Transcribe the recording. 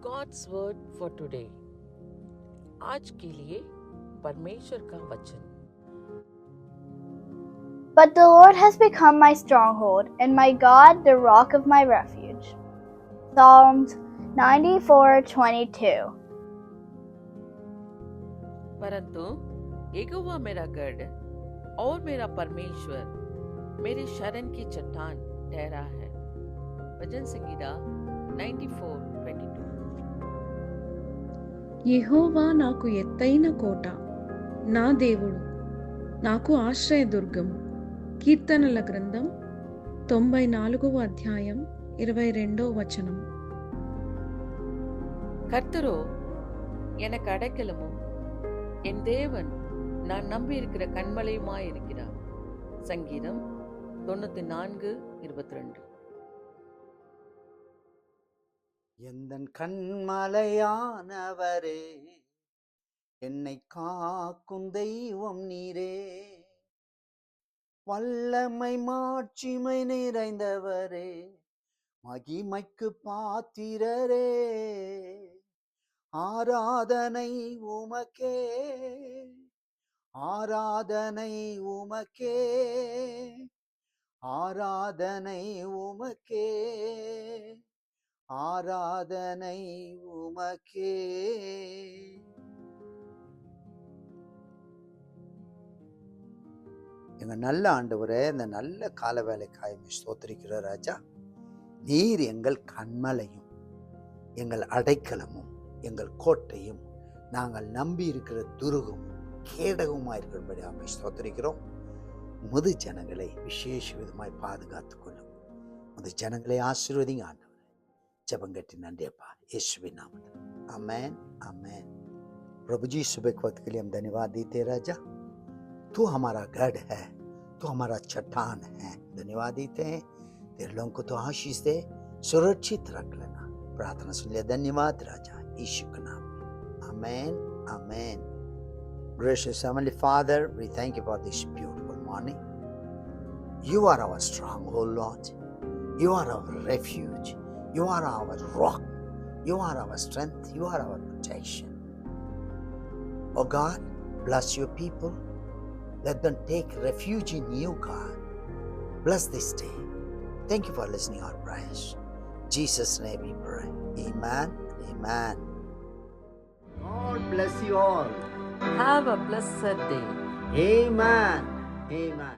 God's word for today. आज के लिए परमेश्वर का वचन. But the Lord has become my stronghold, and my God the rock of my refuge. Psalms 94:22. परंतु यहोवा मेरा गढ़ और मेरा परमेश्वर मेरे शरण की चट्टान ठहरा है. भजन संगीता 94:22. యెహోవా నాకు ఎత్తైన కోట, నా దేవుడు, నాకు ఆశ్రయదుర్గము. కీర్తనల గ్రంథం 94వ అధ్యాయం 22వ వచనం. கர்த்தரோ எனக்கு அடைக்கலமும் என் தேவன் நான் நம்பி இருக்கிற கண்மலையுமாயிருக்கிறார். சங்கீதம் 94:22. எந்தன் கண்மலையானவரே, என்னை காக்கும் தெய்வம் நீரே. வல்லமை மாட்சிமை நிறைந்தவரே, மகிமைக்கு பாத்திரரே. ஆராதனை உமக்கே, ஆராதனை உமக்கே, ஆராதனை உமக்கே, ஆராதனை உமக்கே. எங்க நல்ல ஆண்டவரே, இந்த நல்ல கால வேலைக்காய் ஸ்தோத்திரிக்கிற ராஜா. நீர் எங்கள் கண்மலையும் எங்கள் அடைக்கலமும் எங்கள் கோட்டையும் நாங்கள் நம்பி இருக்கிற துருகமும் கேடகமாக இருக்கிறபடி அமை ஸ்தோத்திரிக்கிறோம். முது ஜனங்களை விசேஷ விதமாய் பாதுகாத்துக் கொள்ளும். முது ஜனங்களை ஆசீர்வதிங்க ஆண்டவர். जबंगटी नंदियप्पा यीशुविन नामத்தில் आमेन आमेन. प्रभु जी सुबह के वक्त के लिए हम धन्यवाद देते राजा. तू हमारा गढ़ है, तू हमारा चट्टान है. धन्यवाद देते हैं. तेरे लोगों को तो आशीष दे, सुरक्षित रख लेना. प्रार्थना सुन लिया. धन्यवाद राजा, यीशु के नाम में आमेन आमेन. Gracious Heavenly Father, we thank you for this beautiful morning. You are our stronghold, Lord. You are our refuge. You are our rock. You are our strength. You are our protection. Oh God, bless your people. Let them take refuge in you, God. Bless this day. Thank you for listening our prayers. In Jesus' name we pray. Amen. Amen. God bless you all. Have a blessed day. Amen. Amen.